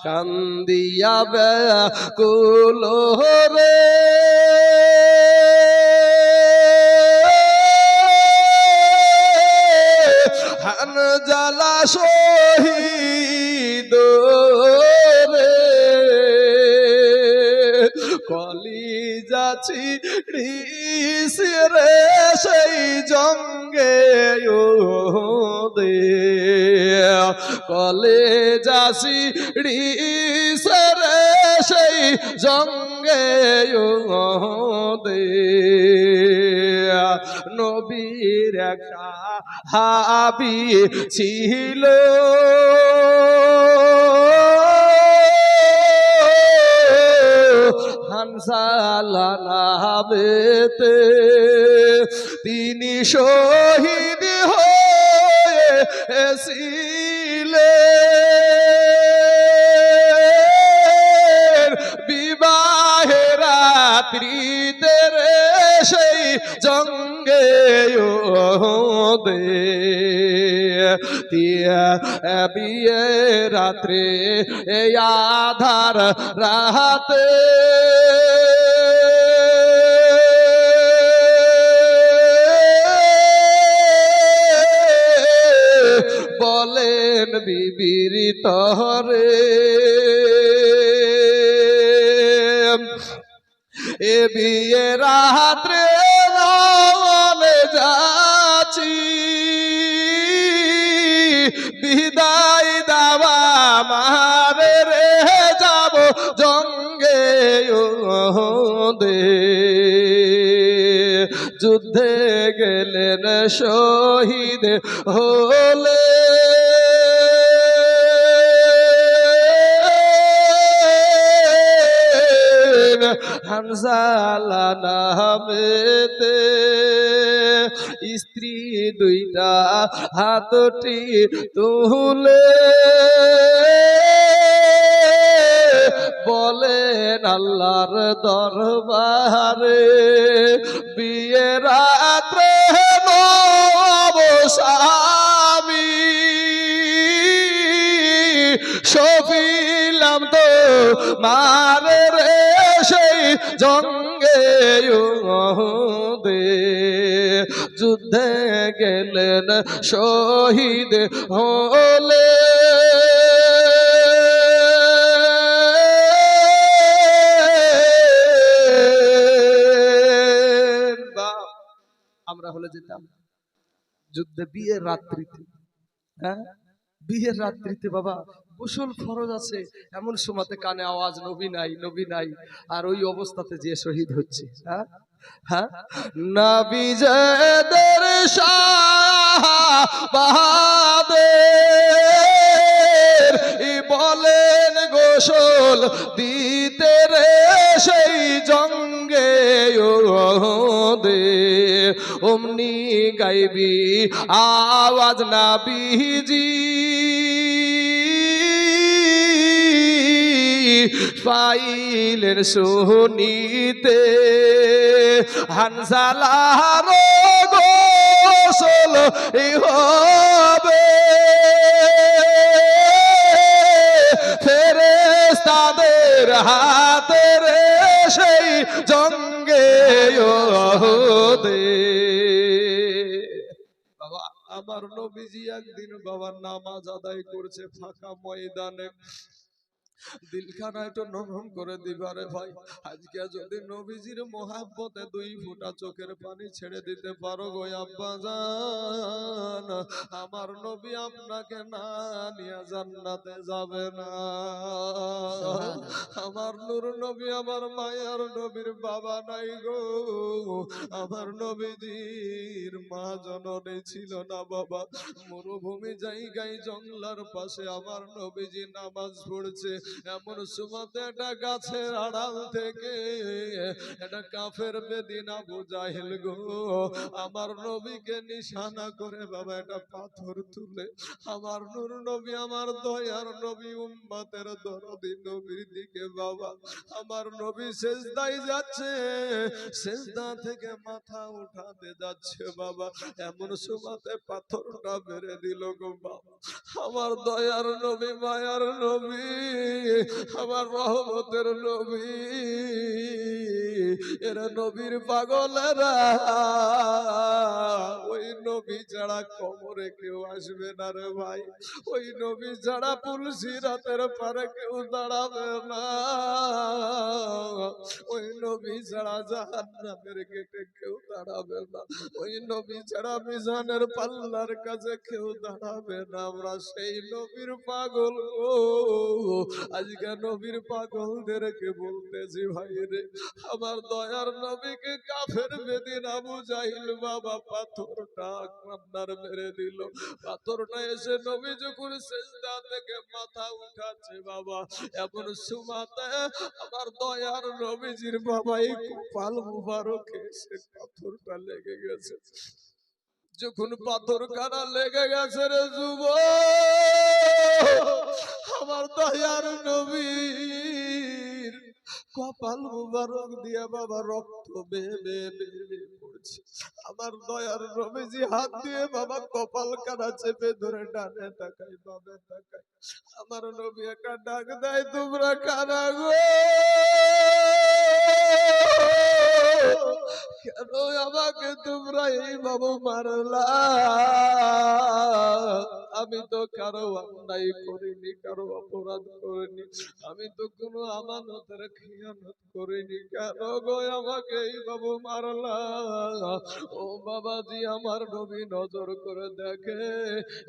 কান্দিয়া ব্যাকুল রে হানজালা শহীদ রে কলিজা ছিড়িছে রে সেই জঙ্গে দে কলেজা ছিড়িছে রে সেই জঙ্গে দে নবীর এক সাহাবী ছিল হানজালা নামেতে তিনি শহীদ হয়েছিলেন বিবাহের রাত্রিতে রে সেই জঙ্গে দে বিয়ে রাত্রে এই আধার রাতে বলেন বিবির তরে এ বিয়ে রাত্রে রওনা যাচ্ছি বিদায় দাওয়া মারে রে যাব জঙ্গে দে যুদ্ধে গেলেন শহীদ হলে হানজালা নামেতে স্ত্রী দুইটা হাতটি তুলে বলেন আল্লাহর দরবারে বিয়ে রাত্রে নব স্বামী সফিলাম তো মারে রে সেই জঙ্গে দে যুদ্ধে গেলেন শহীদ হলে আমরা হলে যেতাম যুদ্ধে বিয়ের রাত্রিতে। হ্যাঁ, বিয়ের রাত্রিতে বাবা গোসল ফরজ আছে, এমন সময়তে কানে আওয়াজ নবী নাই নবী নাই, আর ওই অবস্থাতে যে শহীদ হচ্ছে। হ্যাঁ হ্যাঁ, নবীদের শাহবাদের বলেন গোসল দিতে রে সেই জঙ্গে দে অমনি গাইবি আওয়াজ নাবিজি পাইলেন শুনিতে হানজালার গোসল হবে ফেরেশতাদের হাতে রে সেই জঙ্গে দে। বাবা আমার নবীজি একদিন বাবার নামাজ আদায় করছে ফাঁকা ময়দানে, দিলখানা একটু নরম করে দিবারে ভাই। আজকে যদি নবীজির মোহাব্বতে দুই ফোঁটা চোখের পানি ছেড়ে দিতে পারো গো আব্বাজান, আমার নবী আপনাকে না নিয়ে জান্নাতে যাবে না। আমার নূর নবী আমার মায়ার নবীর বাবা নাই গো, আমার নবীজির মা জননী ছিল না বাবা। মরুভূমি জায়গায় জঙ্গলার পাশে আমার নবীজি নামাজ পড়ছে, এমন সুমাতে একটা গাছের আড়াল থেকে একটা কাফের বেদিন আবু জাহেল গো আমার নবীকে নিশানা করে বাবা একটা পাথর তুলে আমার নূর নবী আমার দয়ার নবী উম্মতের দরদি নবীর দিকে বাবা আমার নবী সেজদায় যাচ্ছে, সেজদা থেকে মাথা উঠাতে যাচ্ছে বাবা এমন সুমাতে পাথরটা মেরে দিল গো বাবা আমার দয়ার নবী মায়ার নবী আমার রহমতের নবী এরা নবীর পাগলেরা ওই নবী ছাড়া কবরে কেউ আসবে না রে ভাই, ওই নবী ছাড়া পুলসিরাতের পারে কেউ দাঁড়াবে না, ওই নবী ছাড়া জাহান্নামের গেটে কেউ দাঁড়াবে না, ওই নবী ছাড়া মিজানের পাল্লার কাছে কেউ দাঁড়াবে না। আমরা সেই নবীর পাগল ও আজকে নবীর পাগলদেরকে বলতেছি ভাই রে আমার দয়ার নবীকে কাফের বেদিন আবু জাহিল বাবা পাথরটা কান্নার মেরে দিল, পাথরটা এসে নবী যখন সেজদা থেকে মাথা উঠাচ্ছে বাবা এমন সুমাতে আমার দয়ার নবীজির বাবা এই কপাল মুবারকে এসে পাথরটা লেগে গেছে। যখন পাথর কানা লেগে গেছে রে যুব আমার দয়ার নবীর কপাল মুবারক দিয়া বাবা রক্ত বেয়ে বেয়ে বেয়ে পড়ছে। আমার দয়ার নবীজি হাত দিয়ে বাবা কপাল কানা চেপে ধরে ডানে তাকাই বামে তাকাই আমার নবী একটা ডাক দেয় তোমরা কানা গো কেন আমাকে তোমরা এই বাবু মারলা, আমি তো কারো অন্যায় করিনি কারো অপরাধ করিনি, আমি তো কোনো আমানতের খিয়ানত করিনি, কেন গো আমাকে এই বাবু মারলা। ও বাবাজি আমার নবী নজর করে দেখে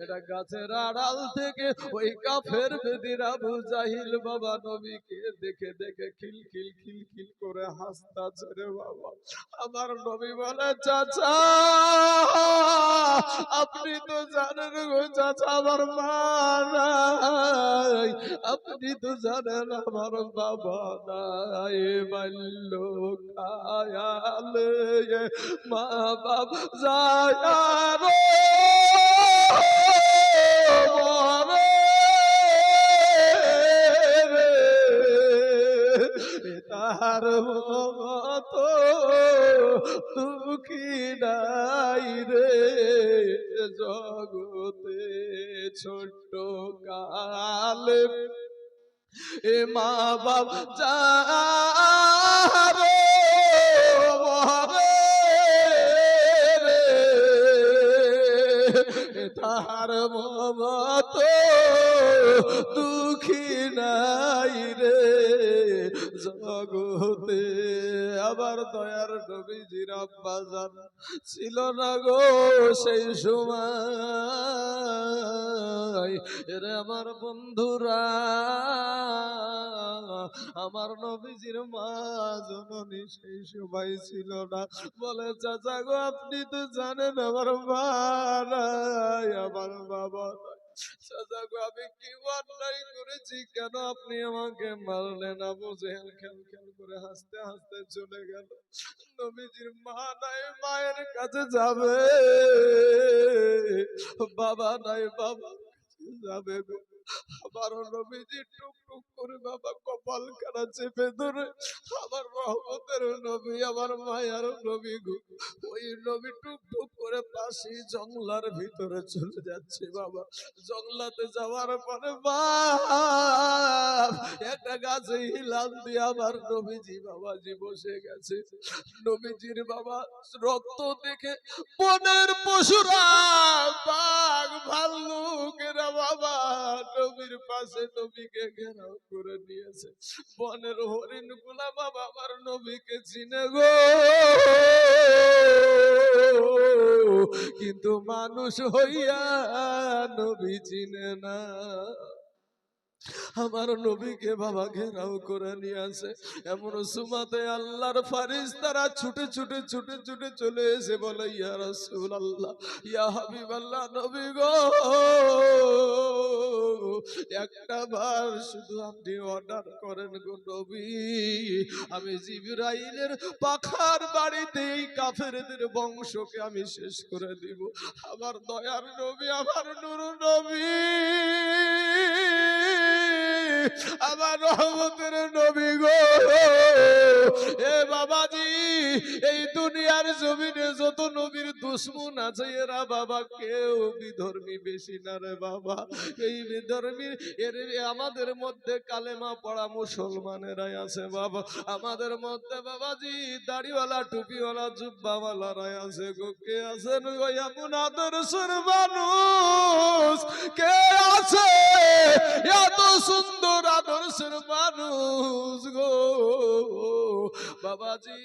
এটা গাছের আড়াল থেকে ওই কাফের বেদিন আবু জাহিল বাবা নবীকে দেখে দেখে খিলখিল খিলখিল করে হাসতাছে রে বাবা। আমার নবী বলে চাচা আপনি তো জানেন গো চাচা আমার মা নাই, আপনি তো জানেন আমার বাবা নাই, বাল্য কায়ালে মা বাপ যায় তার মতো দুঃখী নাই রে জগতে ছোট্ট কালে এ মা বাপ যারে তার মতো দুঃখী নাই রে জগতে। আবার দয়ার নবীজির আব্বা জান ছিল না গো সেই সময়, এরে আমার বন্ধুরা আমার নবীজির মা জননী সেই সময় ছিল না। বলে চাচা গো আপনি তো জানেন আমার মা নাই আমার বাবা নাই, চাচা গো আমি কি অন্যায় করেছি কেন আপনি আমাকে মারলেন? আবু জেহেল খেল খেল করে হাসতে হাসতে চলে গেল। নবীজির মা নাই মায়ের কাছে যাবে, বাবা নাই বাবা যাবে গো। আমার নবীজি টুক টুক করে বাবা কপাল কানা চেপে ধরে আমার রহমতের নবী আমার মায়ার নবী গো ওই নবী টুক টুক করে পাশে জঙ্গলার ভিতরে চলে যাচ্ছে বাবা। জঙ্গলাতে যাওয়ার পরে বাপ একটা গাছে হিলাল দিয়ে আমার নবীজি বাবাজি বসে গেছে। নবীজির বাবা রক্ত দেখে বনের পশুরা বাঘ ভাল্লুকেরা বাবা নবীর পাশে নবীকে ঘেরাও করে নিয়েছে। বনের হরিণ গুলা বাবা আমার নবীকে চিনে গো, কিন্তু মানুষ হইয়া নবী চিনে না। আমার নবীকে বাবা ঘেরাও করে নিয়ে আসে। এমন সুমাতে আল্লাহর ফারিস্তারা ছুটে ছুটে ছুটে ছুটে চলে এসে বলে, ইয়া রাসূলুল্লাহ, ইয়া হাবিবাল্লাহ, নবী গো, একটা বার শুধু আপনি অর্ডার করেন গো নবী, আমি জিবরাইলের পাখার বাড়িতে এই কাফেরদের বংশকে আমি শেষ করে দিব। আমার দয়ার নবী, আমার নূর নবী, আমার রহমতের নবী গো, এ বাবাজি, এই দুনিয়ার জমিনে যত নবীর দুশমন আছে এরা বাবা কেউ বিধর্মী বেশি না রে বাবা। এই বিধর্মী এর আমাদের মধ্যে কালেমা পড়া মুসলমানেরাই আছে বাবা। আমাদের মধ্যে বাবাজি দাড়িওয়ালা টুপিওয়ালা জুব্বাওয়ালারাই আছে গো। কে আছেন গো এমন আদর্শের মানুষ? কে আছে এত সুন্দর আদর্শের মানুষ গো বাবাজি?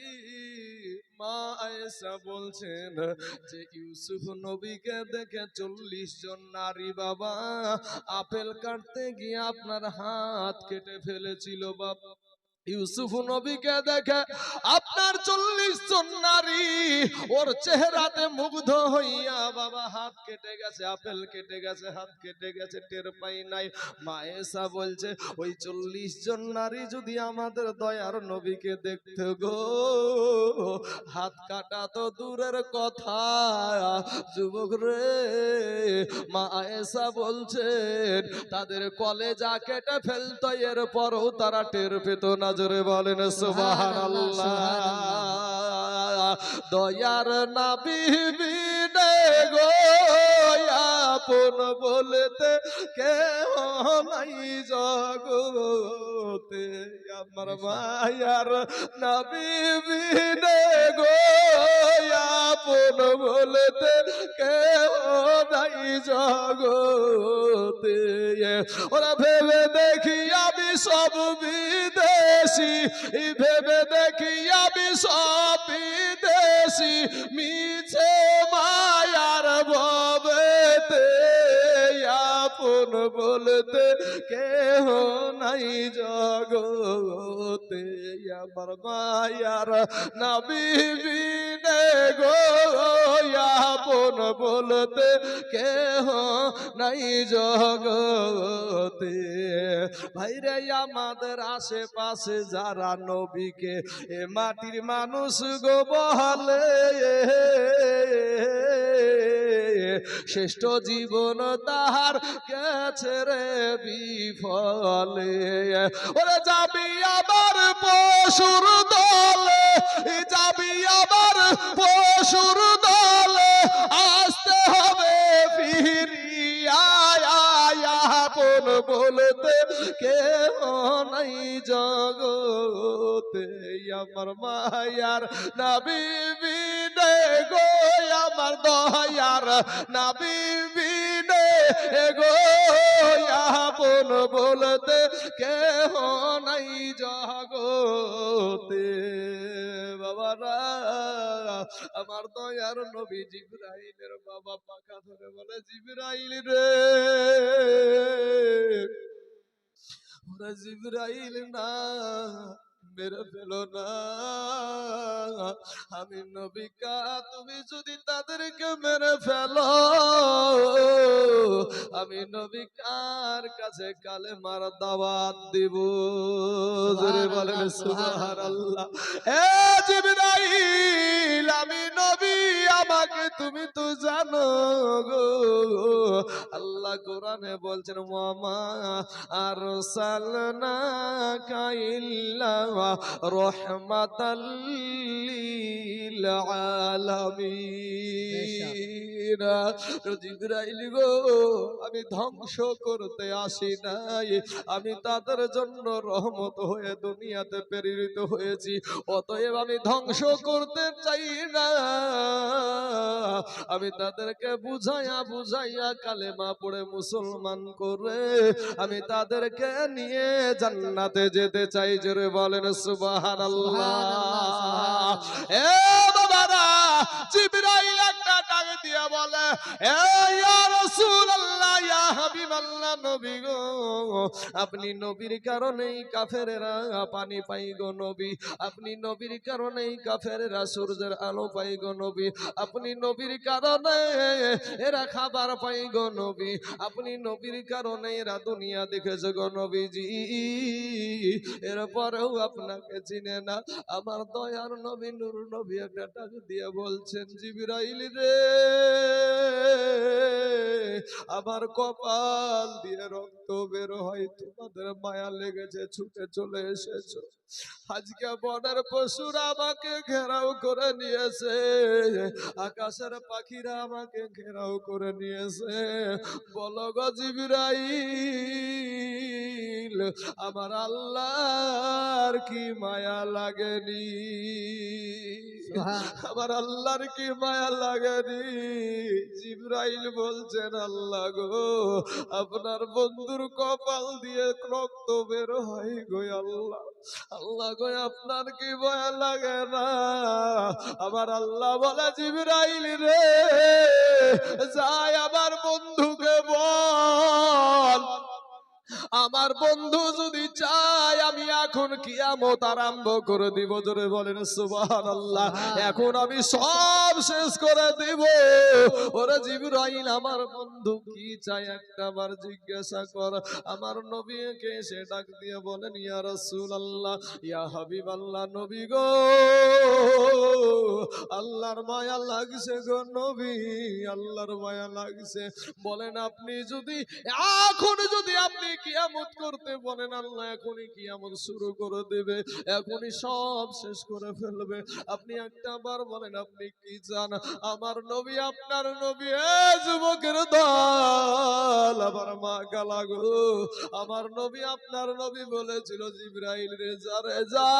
মা আয়েশা বলছেন যে ইউসুফ নবীকে দেখে 40 জন নারী বাবা আপেল কাটতে গিয়ে আপনার হাত কেটে ফেলেছিল বাবা। ইউসুফ নবীকে দেখে আপনার 40 জন নারী ওর চেহারাতে মুগ্ধ হইয়া বাবা হাত কেটে গেছে, আপেল কেটে গেছে, হাত কেটে গেছে, টের পাই নাই। মা আয়েশা বলছে ওই 40 জন নারী যদি আমাদের দয়ার নবীকে দেখতে গো, হাত কাটা তো দূরের কথা যুবক রে, মা আয়েশা বলছেন তাদের কলেজা কেটে ফেলতো, এরপরও তারা টের পেত না। জোরে বলেন সুবহানাল্লাহ। দয়ার নবী বিনে গো আপন বলতে কেউ নাই জগতে, আমার মায়ার নবী বিনে গো আপন বলতে কেউ নাই জগতে। ওরা ভেবে দেখি আমি সব বিদেশি, ভেবে দেখি আমি সব বিদেশি, মিছে মায়ার ভবেতে আপন বলতে কেহ নাই জগতে। আমার মায়ার নবী বিনে গো আপন বলতে কেহ নাই জগতে। ভাইরে আমাদের আশেপাশে যারা নবীকে এ মাটির মানুষ গো বলে, শ্রেষ্ঠ জীবন তাহার গেছে রে বিফলে। ওরে যাবি আবার পশুর দলে, যাবি আবার পশুর দলে, আসতে হবে ফিরিয়া আপন বলতে কেহ নাই জগতে। আমার মায়ার নবী বিনে গো আমার দয়ার নবী বিনে গো আপন বলতে কেহ নাই জগতে। বাবারা আমার দয়ার নবী জিবরাইলের বাবা পাকা ধরে বলে, জিবরাইল রে, ওরা জিবরাইল না, মেরে ফেলো না, আমি নবিকা, তুমি যদি তাদেরকে মেরে ফেলো আমি নবিকার কাছে কালেমার দাওয়াত দিব। জোরে বলেন সুবহানাল্লাহ। এ জিবরাইল, আমি নবী, আমাকে তুমি তো জানো গো। আল্লাহ কোরআনে বলছেন ওয়ামা আরসালনাকা ইল্লা রাহমাতাল লিল আলামিন। জিবরাইল গো, আমি ধ্বংস করতে আসি নাই, আমি তাদের জন্য রহমত হয়ে দুনিয়াতে প্রেরিত হয়েছি। অতএব আমি ধ্বংস করতে চাই না, আমি তাদেরকে বুঝাইয়া বুঝাইয়া কালেমা পড়ে মুসলমান করে আমি তাদেরকে নিয়ে জান্নাতে যেতে চাই। জোরে বলেন সুবহানাল্লাহ। এ বাবারা, জিবরাইল একটা ডাক দিয়া বলে, এ ইয়া রাসূলুল্লাহ, ইয়া হাবিবাল্লাহ, নবী গো, আপনি নবীর কারণেই কাফেরেরা পানি পাই গো নবী, আপনি নবীর কারণেই কাফেরেরা সূর্যের আলো পাই গো নবী, আপনি নবীর কারণে এরা খাবার পাই গো নবী, আপনি নবীর কারণে এরা দুনিয়া দেখেছে গো নবীজি, এরপরেও আপনাকে চিনে না। আমার দয়ার নবী নূর নবী একটা ডাক দিয়ে বলছেন, জিবরাইল রে, আমার কপাল দিয়ে রক্ত বের হয়, তোমাদের মায়া লেগেছে, ছুটে চলে এসেছো। আজকে বনের পশুরা আমাকে ঘেরাও করে নিয়েছে, আকাশের পাখিরা আমাকে ঘেরাও করে নিয়েছে, বলো গো জিবরাইল, আমার আল্লাহর কি মায়া লাগেনি? আমার আল্লাহর কি মায়া লাগেনি? জিবরাইল বলছেন, আল্লাহ গো, আপনার বন্ধুর কপাল দিয়ে রক্ত বের হয় গো আল্লাহ, আল্লাহ গো, আপনার কি মায়া লাগে না? আমার আল্লাহ বলে, জিবরাইল রে, যাই আমার বন্ধুকে বল, আমার বন্ধু যদি চায় আমি এখন কিয়ামত আরম্ভ করে দিব। জোরে বলেন সুবহানাল্লাহ। এখন আমি সব শেষ করে দিব। ওরে জিবরাইল, আমার বন্ধু কি চায় একটাবার জিজ্ঞাসা কর। আমার নবীকে সে ডাক দিয়ে বলেন, ইয়া রাসূলুল্লাহ, ইয়া হাবিবাল্লাহ, নবী গো, আল্লাহর মায়া লাগছে গো নবী, আল্লাহর মায়া লাগছে। বলেন আপনি যদি এখন যদি আপনি কিয়ামত করতে বলেন, আল্লাহ এখনই কিয়ামত শুরু করে দেবে, এখনই সব শেষ করে ফেলবে। আপনি একটা বার বলেন আপনি কি চান? আমার নবী, আপনার নবী, যুবকের দল, আমার মা গালাগো, আমার নবী, আপনার নবী বলেছিল, জিবরাইল রে, যা রে যা,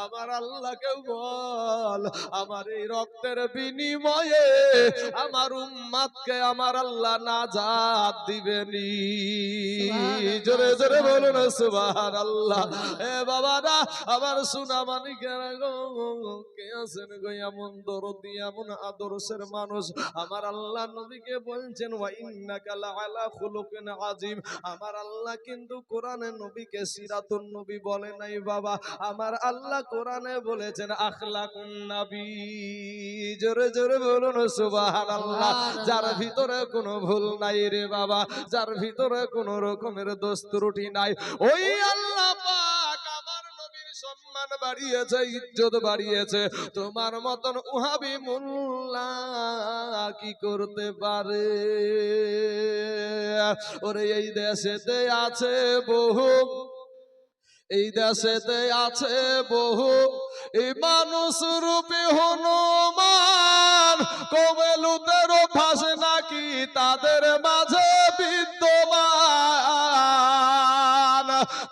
আমার আল্লাহকে বল, আমার এই রক্তের বিনিময়ে আমার উম্মতকে আমার আল্লাহ নাজাত দিবেনি। জোরে জোরে বলুন সুবহানাল্লাহ। এ বাবারা, আমার সোনা মানিকেরা গো, কে আছেন গো এমন দরদি, এমন আদর্শের মানুষ? আমার আল্লাহ নবীকে বলছেন, ওয়া ইন্নাকা লাআলা খুলুকিন আযীম। আমার আল্লাহ কিন্তু কোরআনে নবীকে সিরাতুন নবী বলে নাই বাবা, আমার আল্লাহ কোরআনে বলেছেন আখলাকুন নবী। জোরে জোরে বলুন সুবহানাল্লাহ। যার ভিতরে কোনো ভুল নাই রে বাবা, যার ভিতরে কোনো রকমের দোষ ত্রুটি নাই, ওই আল্লাহ পাক আমার নবীর সম্মান বাড়িয়েছে, ইজ্জত বাড়িয়েছে। তোমার মতন ওহাবি মোল্লা কি করতে পারে? ওরে এই দেশেতে আছে বহু, এই দেশেতে আছে বহু এই মানুষ রূপী হনুমান, কবেলুতের অভ্যাস নাকি তাদের মাঝে বিদ্যমান।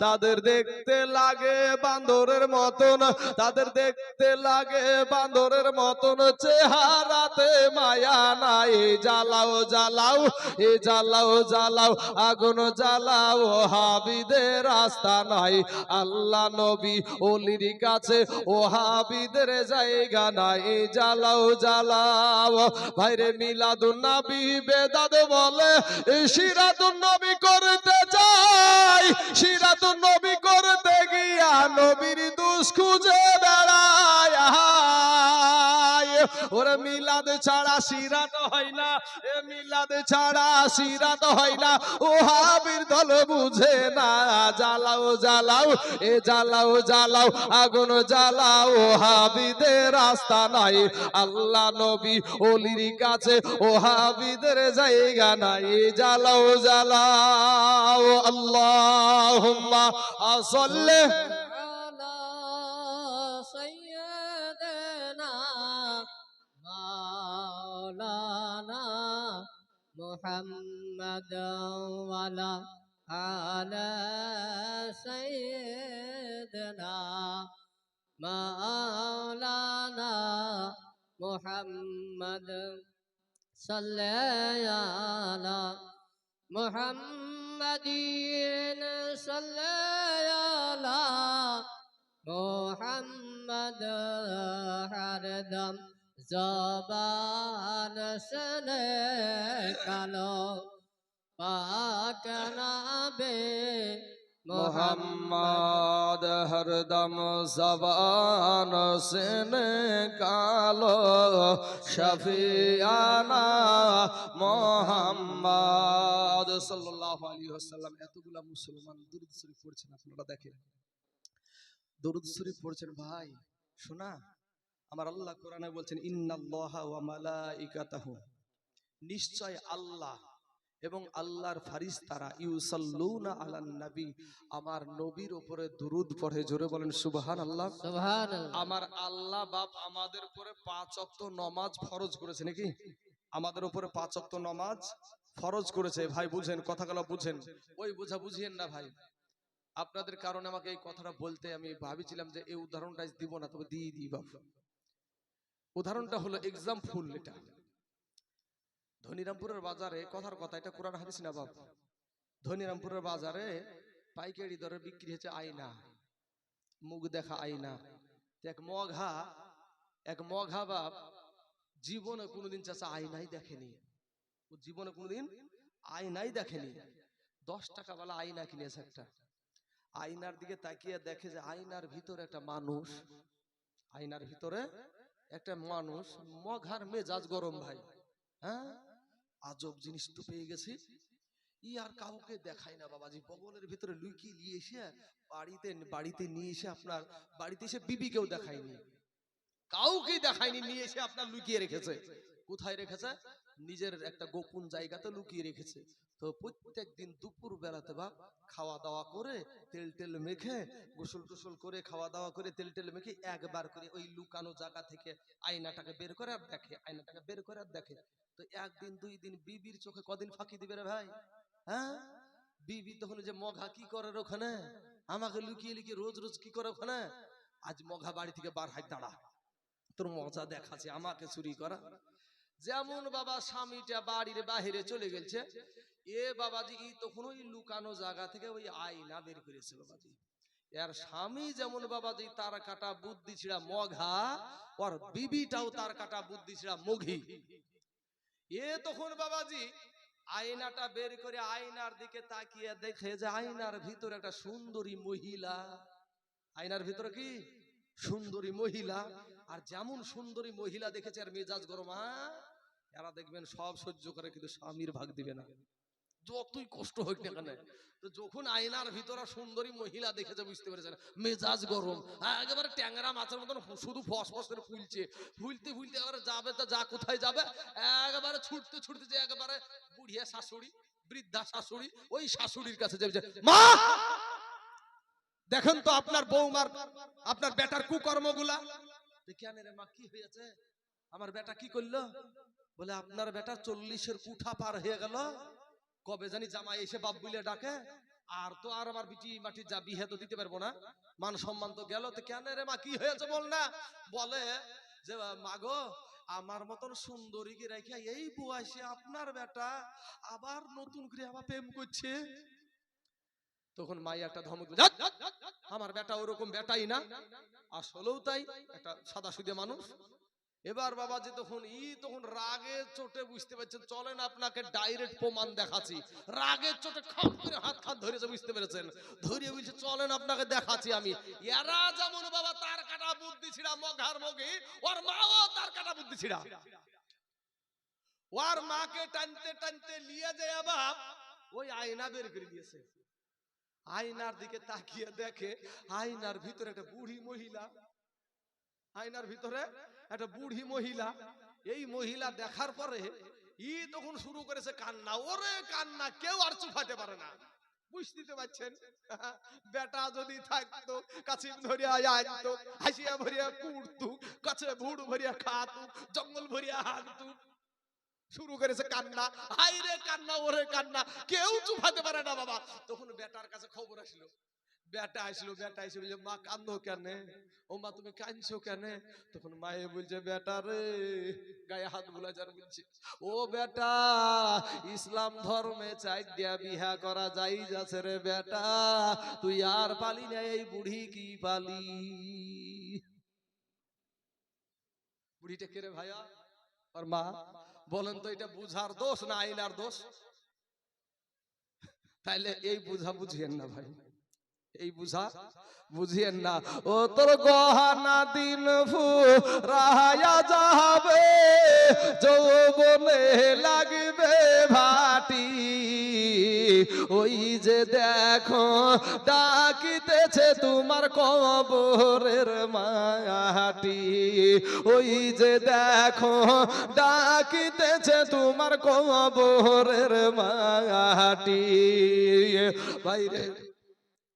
তাদের দেখতে লাগে বান্দরের মতন, তাদের দেখতে লাগে বান্দরের মতন, চেহারাতে মায়া নাই। জ্বালাও জ্বালাও, এ জ্বালাও জ্বালাও, আগুন জ্বালাও, হাবিদের রাস্তা নাই। আল্লাহ নবী ওলির কাছে ও হাবিদের জায়গা নাই। জ্বালাও জ্বালাও ভাইরে, মিলাদুন নবী বেদাত বলে, সিরাতুন নবী করতে চাই, সিরাতুন নবী করতে গিয়া নবীর দুষ খুঁজে বেড়ায়। ওরে মিলাদ ছাড়া সিরাত হয় না, এ মিলাদ ছাড়া সিরাত হয় না, ও হাবির দল বুঝে না। জ্বালাও জ্বালাও, এ জ্বালাও জ্বালাও, আগুন জ্বালাও, হাবিদের রাস্তা নাই। আল্লাহ নবী ওলির কাছে ও হাবিদের জায়গা নাই। জ্বালাও জ্বালাও। আল্লাহুম্মা সাল্লি আলা সাইয়্যিদিনা মাওলানা মুহাম্মাদ ওয়ালা আলা সাইয়্যিদিনা মাওলানা মুহাম্মাদ সাল্লি আলা মুহাম্মাদিন সাল্লি আলা মুহাম্মাদ হরদম জবান সনে কালো পাক নাবে মোহাম্মদ মোহাম্মদ হরদম জবান সে কালো শফিয়ানা মোহাম্মদ সাল্লাল্লাহু আলাইহি ওয়াসাল্লাম। এতগুলা মুসলমান দুরূদ শরীফ পড়ছেন, আপনারা দেখেন দুরূদ শরীফ পড়ছেন। ভাই শোনা, আমার আল্লাহ কোরআনে বলছেন ইন্নাল্লাহা ওয়া মালাইকাতাহু, নিশ্চয় আল্লাহ এবং আল্লাহর ফারিস্তারা ইউসাল্লুনা আলান নবী, আমার নবীর উপরে দুরূদ পড়ে। জোরে বলেন সুবহানাল্লাহ। সুবহানাল্লাহ। আমার আল্লাহ বাপ আমাদের উপরে 5 ওয়াক্ত নামাজ ফরজ করেছে নাকি? আমাদের উপরে 5 ওয়াক্ত নামাজ ফরজ করেছে। ভাই বুঝেন, কথাগুলো বুঝেন, ওই বোঝা বুঝিয়েন না ভাই। আপনাদের কারণে আমাকে এই কথাটা বলতে আমি ভাবিছিলাম যে এই উদাহরণটা দিব না, তবে দিয়ে দিই বাপ। উদাহরণটা হলো এক্সাম্পল। এটা ধনিরামপুরের বাজারে, কথার কথা, এটা কোরআন হাদিস না বাপ। ধনিরামপুরের বাজারে পাইকারি দরে বিক্রি হচ্ছে আয়না, মুখ দেখা আয়না। এক মঘা বাপ জীবনে কোনোদিন চাচা আয়নাই দেখেনি, ও জীবনে কোনোদিন আয়নাই দেখেনি। 10 টাকা वाला আয়না কিনেছে একটা। আয়নার দিকে তাকিয়ে দেখে যে আয়নার ভিতরে একটা মানুষ, আয়নার ভিতরে একটা মানুষ। মঘার মেজাজ গরম ভাই। হ্যাঁ, আজব জিনিস তো পেয়ে গেছি। ই আর কাউকে দেখায় না বাবাজি, বগলের ভিতরে লুকিয়ে নিয়ে এসে বাড়িতে নিয়ে এসে আপনার বাড়িতে এসে বিবিকেও দেখায়নি, কাউকে দেখায়নি, নিয়ে এসে আপনার লুকিয়ে রেখেছে। কোথায় রেখেছে? নিজের একটা গোপন জায়গাতে লুকিয়ে রেখেছে। তো প্রত্যেক দিন দুপুর বেলাতে বা খাওয়া দাওয়া করে তেল টেল মেখে, গোসল টোসল করে, খাওয়া দাওয়া করে তেল টেল মেখে একবার করে ওই লুকানো জায়গা থেকে আয়নাটাকে বের করে আর দেখে, আয়নাটাকে বের করে আর দেখে। তো একদিন 2 দিন বিবির চোখে কদিন ফাঁকি দিবে রে ভাই? হ্যাঁ, বিবি তখন যে মঘা কি করে ওখানে, আমাকে লুকিয়ে লুকিয়ে রোজ রোজ কি করে ওখানে। আজ মঘা বাড়ি থেকে বার হাত দাঁড়া, তোর মজা দেখাচ্ছে, আমাকে চুরি করা। যেমন বাবা স্বামীটা বাড়ির বাহিরে চলে গেছে, এ বাবাজি তখন ওই লুকানো জায়গা থেকে ওই আয়না বের করেছে বাবাজি। এর স্বামী যেমন বাবাজি তার কাটা বুদ্ধি ছিড়া মঘা, ওর বিবিটাও তার কাটা বুদ্ধি ছিড়া মঘি। এ তখন বাবাজি আয়নাটা বের করে আয়নার দিকে তাকিয়ে দেখে যে আয়নার ভিতরে একটা সুন্দরী মহিলা। আয়নার ভিতরে কি সুন্দরী মহিলা। আর যেমন সুন্দরী মহিলা দেখেছে আর মেজাজ গরম। এরা দেখবেন সব সহ্য করে, কিন্তু স্বামীর ভাগ দিবে না, যতই কষ্ট হোক না কেন। তো যখন আয়নার ভিতরে সুন্দরী মহিলা দেখেছে, বুঝতে পেরেছেন মেজাজ গরম। একেবারে ট্যাংরা মাছের মতন শুধু ফস ফস করে ফুলছে, ফুলতে ফুলতে এবারে যাবে তা যা কোথায় যাবে, একেবারে ছুটতে ছুটতে যে একেবারে বুড়িয়া শাশুড়ি, বৃদ্ধা শাশুড়ি, ওই শাশুড়ির কাছে যাবে, মা দেখেন তো আপনার বৌমার, আপনার বেটার কুকর্মগুলা। কেন রে মা, কি হয়েছে? আমার বেটা কি করলো? বলে আপনার বেটা 40-এর কুঠা পার হয়ে গেল, কবে জানি জামাই এসে বাপ বলে ডাকে, আর তো আর আমার বিটি মাটি যা বিহে তো দিতে পারবো না, মান সম্মান তো গেল। তো কেন রে মা, কি হয়েছে বল না। বলে যে মাগো, আমার মতন সুন্দরীকে রেখে এই বয়সে আপনার বেটা আবার নতুন করে আবার প্রেম করছে। তখন মাই একটা ধমক, আমার বেটা ওরকম বেটাই না, আসলেও তাই, একটা সাদাসিধে মানুষ। এবার বাবাজি তখন রাগের চোটে, বুঝতে পারছেন, চলেন আপনাকে ডাইরেক্ট প্রমাণ দেখাচ্ছি। রাগের চোটে খপ করে হাত ধরেছে, বুঝতে পেরেছেন, ধরিয়ে বলছে চলেন আপনাকে দেখাচ্ছি আমি। এরা যেমন বাবা তার কাটা বুদ্ধি ছিড়া মঘার মঘি, ওর মাও তার কাটা বুদ্ধি ছিড়া। ওর মাকে টানতে টানতে নিয়ে যায় বাপ ওই আয়না বের করে দিয়েছে। আয়নার দিকে তাকিয়ে দেখে আয়নার ভিতরে একটা বুড়ি মহিলা, আয়নার ভিতরে একটা বুড়ি মহিলা। এই মহিলা দেখার পরে তখন শুরু করেছে কান্না, ওরে কান্না, কেউ আর চুপাতে পারে না। বুঝতে পারছেন, বেটা যদি থাকতো কাছে ধরিয়া আনতো, হাসিয়া ভরিয়া কুড়তু, কাছে ভুড় ভরিয়া খাতু, জঙ্গল ভরিয়া হাঁটতু। শুরু করেছে কান্না, হাই রে কান্না, ওরে কান্না, কেউ চুপাতে পারে না বাবা। তখন বেটার কাছে খবর আসলো, বেটা আসলো বলছে মা কান্দো কেন? ও মা তুমি কাঁদছো কেন? তখন মায়ে বলছে বেটা রে, গায়ে হাত বুলা যার বলছে, ও বেটা, ইসলাম ধর্মে চাই দিয়া বিহা করা যাই যাচ্ছে রে বেটা, তুই আর পালি না, এই বুড়ি কি পালি। বুড়িটা কে রে ভাইয়া? আর মা। বলেন তো এটা বুঝার দোষ না আইনার দোষ? তাইলে এই বুঝা বুঝিয়েন না ভাই, এই বুঝা বুঝিয়েন না। ও তোর গহনা দিন ফুরায়া যাবে, যৌবনে লাগবে ভাটি। ওই যে দেখো ডাকিতেছে তোমার কবরের মাটি। ওই যে দেখো ডাকিতেছে তোমার কবরের মাটি। বাইরে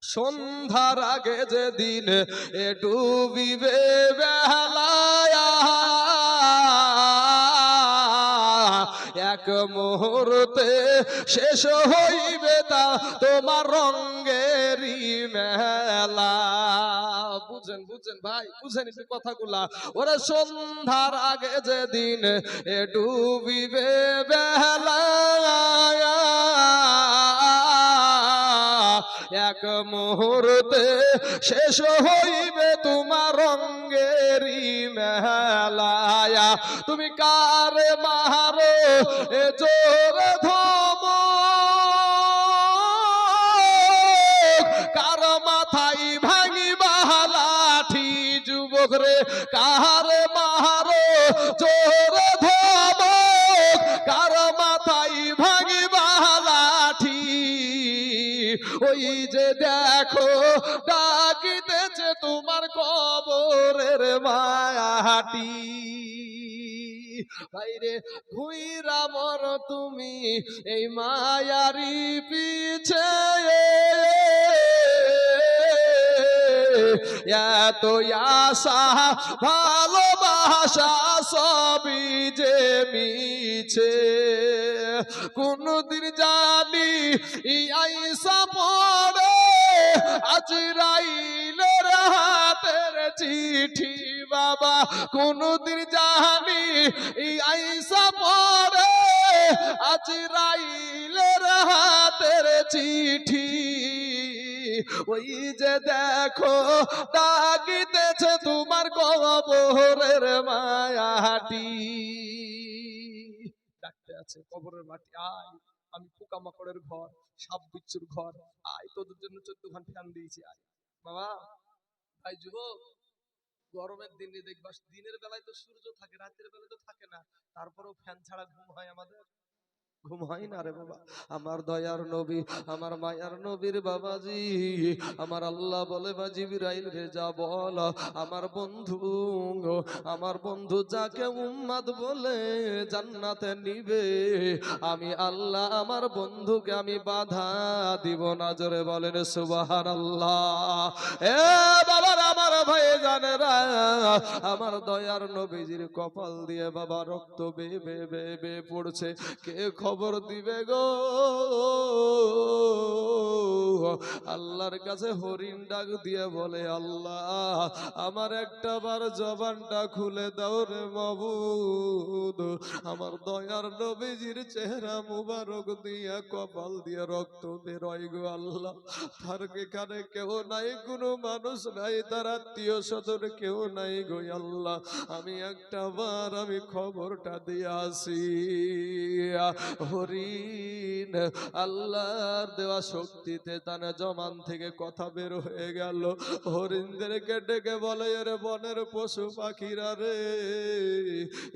সন্ধ্যার আগে যেদিন এ ডুবিবে বেলায়া, এক মুহূর্তে শেষ হইবে তা তোমার রঙ্গেরই মেলা। বুঝেন বুঝেন ভাই, বুঝেন একটু কথাগুলা। ওরে সন্ধ্যার আগে যেদিন এ ডুবিবে বেলায়া, এক মুহূর্তে শেষ হইবে তোমার রঙ্গেরই মেলায়া। তুমি কারে মারো এ জোরে ধম, কার মাথায় ভাঙিবা লাঠি। যুবক রে কারে মারো জোরে ধম, কার মাথায় ভাঙিবা লাঠি। ওই যে দেখো ডাকিতেছে তোমার কবরের মাটি। ভাইরে ঘুইরা মর তুমি এই মায়ারি পিছে, এত আশা ভালোবাসা সবই যে মিছে। কোনদিন জানি আইসা পড়ে আজরাইলের হাতের চিঠি। বাবা কোনদিন জানি আইসা পড়ে আজরাইলের হাতের চিঠি। ওই যে দেখো ডাকিতেছে তোমার কবরের মাটি। ডাকতে আছে কবরের মাটি, আয় আমি পোকামাকড়ের ঘর, সাপ বিচ্ছুর ঘর, আয় তোদের জন্য 14 ঘন্টা ফ্যান দিয়েছি, আয় বাবা। ভাই যুবক, গরমের দিনে দেখবা দিনের বেলায় তো সূর্য থাকে, রাতের বেলায় তো থাকে না, তারপরেও ফ্যান ছাড়া ঘুম হয় আমাদের? ঘুম হয় না রে বাবা। আমার দয়ার নবী, আমার মায়ার নবীর বাবাজি, আমার আল্লাহ বলে বা জিবরাইল রে যা বল আমার বন্ধু যাকে উম্মাদ বলে জান্নাতে নিবে, আমি আল্লাহ আমার বন্ধুকে আমি বাধা দিব না। জোরে বলেন সুবহানাল্লাহ। এ বাবার আমার ভাই জানেরা, আমার দয়ার নবীজির কপাল দিয়ে বাবা রক্ত বেয়ে বেয়ে বেয়ে বেয়ে পড়ছে। কে খবর দিবে গো? আল্লাহর কাছে হরিণ ডাক দিয়ে বলে, আল্লাহ আমার একটা বার জবানটা খুলে দাও রে মাবুদ। আমার দয়ার নবীজির চেহারা মুবারক দিয়ে কপাল দিয়ে রক্ত বেরোয় গো আল্লাহ। তার এখানে কেউ নাই, কোনো মানুষ নাই, তার আত্মীয় স্বজন কেউ নাই গো আল্লাহ। আমি একটা বার আমি খবরটা দিয়ে আসি। হরিণ আল্লাহর দেওয়া শক্তিতে তানে জমান থেকে কথা বের হয়ে গেল। হরিণদেরকে ডেকে বলে, এর বনের পশু পাখিরা রে,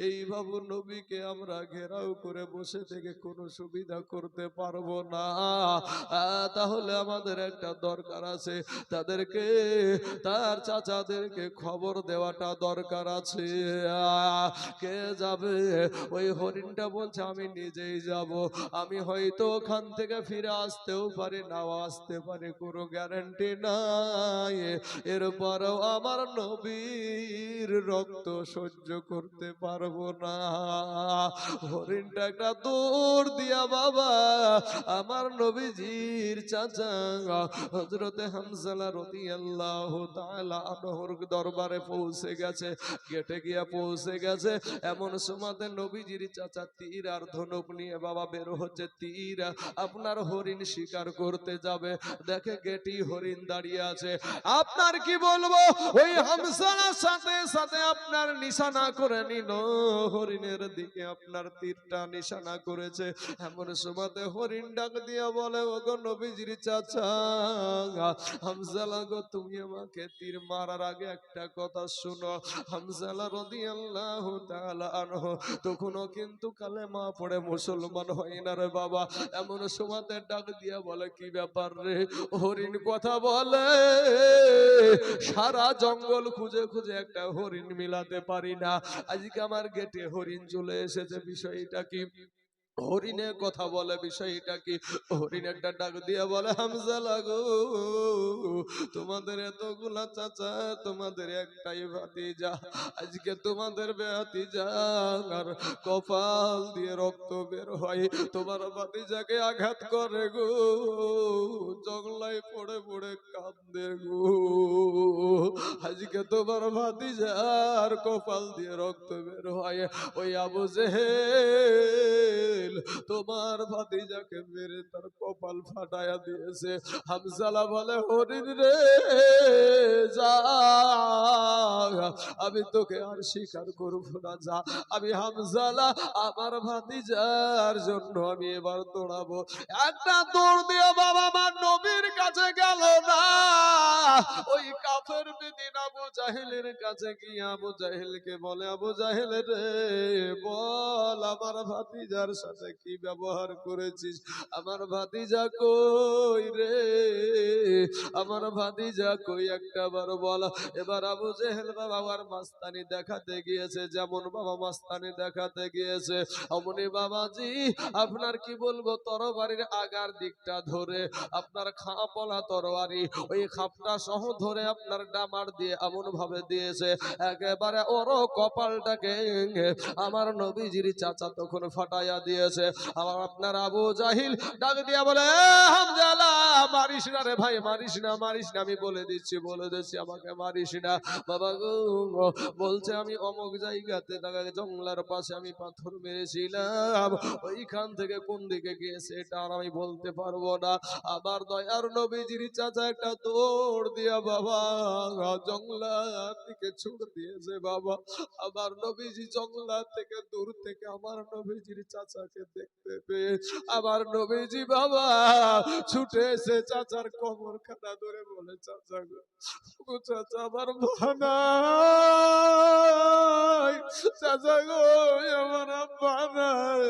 এই বাবু নবীকে আমরা ঘেরাও করে বসে থেকে কোনো সুবিধা করতে পারবো না। তাহলে আমাদের একটা দরকার আছে, তাদেরকে তার চাচাদেরকে খবর দেওয়াটা দরকার আছে। কে যাবে? ওই হরিণটা বলছে আমি নিজেই যাব। আমি হয়তো ওখান থেকে ফিরে আসতেও পারি, নাও আসতে পারি, কোনো গ্যারান্টি নাই। এরপরেও আমার নবীর রক্ত সহ্য করতে পারবো না। হরিণটা একটা দৌড় দিয়া বাবা আমার নবীজির চাচা হযরতে হামজা রাদিয়াল্লাহু তাআলা আনহুর দরবারে পৌঁছে গেছে। গেটে গিয়া পৌঁছে গেছে, এমন সময়তে নবীজির চাচা তীর আর ধনুক নিয়ে বাবা বের হচ্ছে। তীর আপনার হরিণ শিকার করতে যাবে। দেখে গেটি হরিণ দাঁড়িয়ে আছে। আপনার কি বলবো, ওই হামজালার সাথে সাথে আপনার নিশানা করে নিল, হরিণের দিকে আপনার তীরটা নিশানা করেছে। এমন সময়তে হরিণ ডাক দিয়ে বলে, ওগো নবীজির চাচা হামজালা গো, তুমি আমাকে তীর মারার আগে একটা কথা শুনো। হামজালা রাদিয়াল্লাহু তাআলা আনহু তখনও কিন্তু কালেমা পড়ে মুসলমান হয় না রে বাবা। এমন সময়তে ডাক দিয়া বলে, কি ব্যাপার রে? হরিণ কথা বলে, সারা জঙ্গল খুঁজে খুঁজে একটা হরিণ মিলাতে পারি না, আজকে আমার গেটে হরিণ চলে এসেছে, বিষয়টা কি? হরিণের কথা বলে, বিষয়টা কি? হরিণ একটা ডাক দিয়ে বলে, হামজালা গো, তোমাদের এতগুলা চাচা, তোমাদের একটাই ভাতিজা, আজকে তোমাদের ভাতিজা আর কপাল দিয়ে রক্ত বের হয়, তোমার ভাতিজাকে আঘাত করে গো, জগলায় পড়ে পড়ে কাঁদে গো, আজকে তোমার ভাতিজার কপাল দিয়ে রক্ত বের হয়। ওই আবু জেহেল তোমার ভাতিজাকে মেরে তার কপাল ফাটায়া দিয়েছে। হামজালা বলে, হরিণ রে যা, আমি তোকে আর স্বীকার করব না, যা। আমি হামজালা আমার ভাতিজার জন্য আমি এবার দৌড়াবো। একটা দৌড় দিয়ে বাবা আমার নবীর কাছে গেল না, ওই কাফের বেদিন আবু জাহেলের কাছে গিয়ে আবু জাহেলকে বলে, আবু জাহেল রে বল, আমার ভাতিজার সাথে কি ব্যবহার করেছিস? আমার ভাতিজা কই রে, আমার ভাতিজা কই, একটা বার বল। এবার আবু জেহেল বাবার মাস্তানি দেখাতে গিয়েছে, যেমন বাবা মাস্তানি দেখাতে গিয়েছে অমনি বাবাজি আপনার কি বলবো, তরবারির আগার দিকটা ধরে আপনার খাপলা তরবারি ওই খাপটা সহ ধরে আপনার ডামার দিয়ে এমন ভাবে দিয়েছে, একেবারে ওর কপালটাকে আমার নবীজির চাচা তখন ফাটাইয়া দিয়েছে। আবার আপনার আবু জাহিল ডাক দিয়া বলে, হামজালা মারিস না রে ভাই, মারিস না, মারিস না, আমি বলে দিচ্ছি, বলে দিচ্ছি, আমাকে মারিস না বাবা গো। বলছে, আমি অমুক জায়গাতে জঙ্গলার পাশে আমি পাথর মেরেছিলাম, ওইখান থেকে কোন দিকে গিয়েছে এটা আর আমি বলতে পারবো না। আবার দয়ার নবীজির চাচা একটা দৌড় দিয়া বাবা জঙ্গলার দিকে ছুট দিয়েছে বাবা। আবার নবীজি জঙ্গলা থেকে দূর থেকে আমার নবীজির চাচাকে দেখতে পেয়ে আবার নবীজি বাবা ছুটে এসে চাচার কোমর খানা ধরে বলে, চাচা গো, ও চাচা আমার বানাই, চাচা গো আমার বানাই,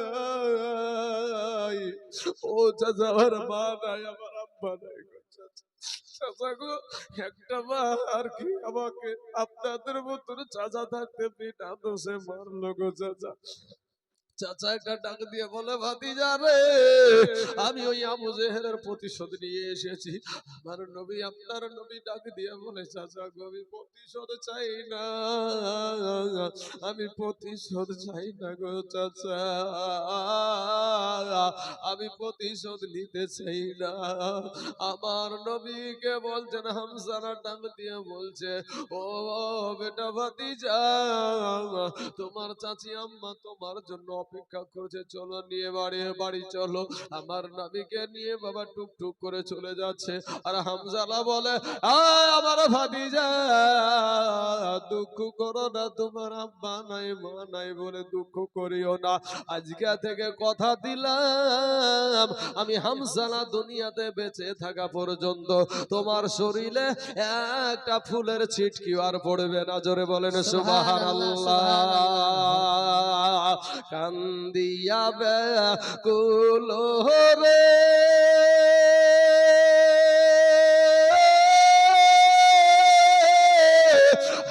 ও চাচা আমার বানাই, আমার আব্বা নাই গো চাচা, চাচা গো একটা বার কি আমাকে আপনাদের মতন চাচা থাকতে বিনা দোষে মারলো গো চাচা। চাচা একটা ডাক দিয়ে বলে, ভাতিজা রে আমি ওই আবু জেহেলের প্রতিশোধ নিয়ে এসেছি। আমার নবী আপনার নবী ডাক দিয়ে বলে, চাচা গো আমি প্রতিশোধ চাই না, আমি প্রতিশোধ চাই না গো চাচা, আমি প্রতিশোধ নিতে চাই না। আমার নবীকে বলছেন, হামজালা ডাক দিয়ে বলছে, ও বেটা ভাতিজা, তোমার চাচি আম্মা তোমার জন্য অপেক্ষা করছে, চলো নিয়ে বাড়ি চলো। আমার নবীকে নিয়ে বাবা টুকটুক করে চলে যাচ্ছে। আর হামজালা বলে, আমার ভাতিজা দুঃখ করো না, তোমার আব্বা নাই মা নাই বলে দুঃখ করিও না, আজকে থেকে কথা দিলাম আমি হামজালা দুনিয়াতে বেঁচে থাকা পর্যন্ত তোমার শরীরে একটা ফুলের ছিটকি আর পড়বে না। জোরে বলেন সুবহানাল্লাহ। কান্দিয়া ব্যাকুল রে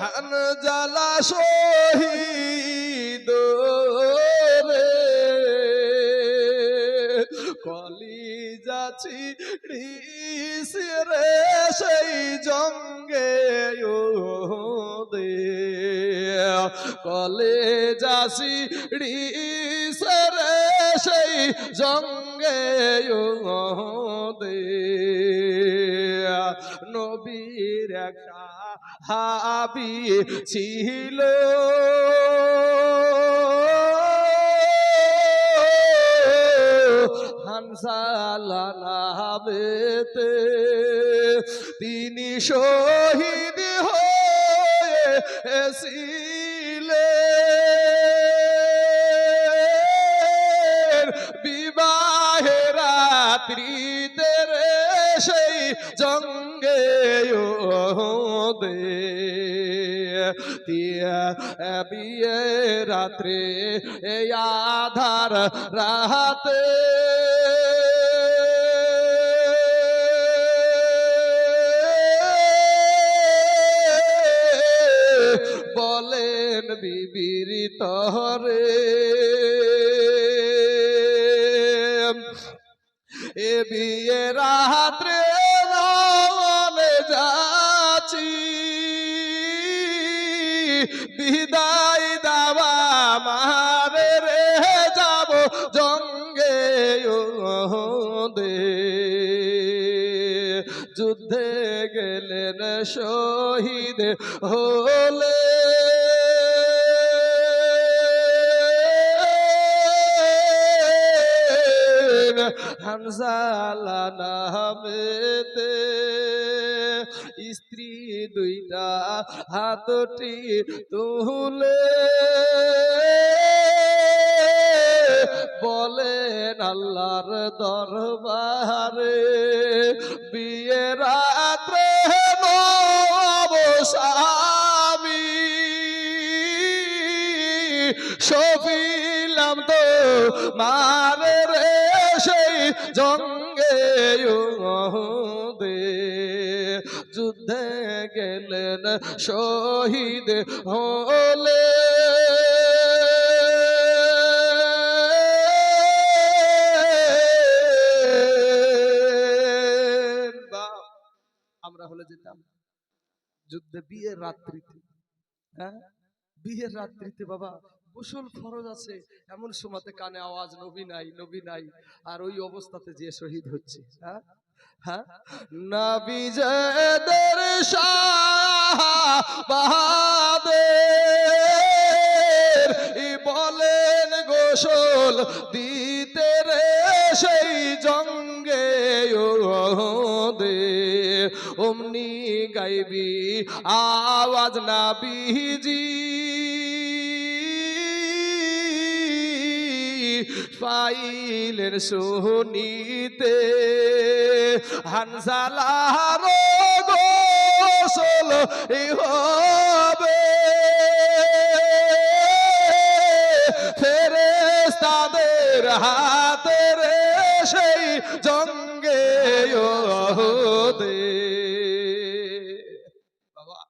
হামজালা শহীদ রে, কলিজা ছিড়িছে রে সেই জঙ্গে কলেজা ছিড়িছে রে সেই জঙ্গে নবীর একটা হাবি ছিল হানজালা নামেতে তিনি শহীদ হয়েছিলেন বিবাহের রাত্রিতে রে সেই জঙ্গে দে বিয়ে রাত্রে এই আধার রাতে বলেন বিবির তরে এ বিয়ে রাত্রে রওনা যাচ্ছি বিদায় দাওয়া মারে রে যাব জঙ্গে দে যুদ্ধে গেলেন শহীদ হলে হানজালা নামেতে স্ত্রী দুইটা হাতটি তুলে বলেন আল্লাহর দরবারে বিয়ে রাত্রে নব স্বামী সফিলাম তো মারে রে সেই জঙ্গে দে যুদ্ধে গেলেন শহীদ হলে আমরা হলে যেতাম যুদ্ধে বিয়ের রাত্রিতে। হ্যাঁ, বিয়ের রাত্রিতে বাবা গোসল ফরজ আছে, এমন সময়তে কানে আওয়াজ নবী নাই নবী নাই, আর ওই অবস্থাতে যে শহীদ হচ্ছে। হ্যাঁ হ্যাঁ, নবীজেদের সাহাবাদের বলেন গোসল দিতে রে সেই জঙ্গে দে অমনি গাইবি আওয়াজ নাবিজি পাইলেন শুনিতে হানজালার গোসল হবে ফেরেশতাদের হাতে রে সেই জঙ্গে দে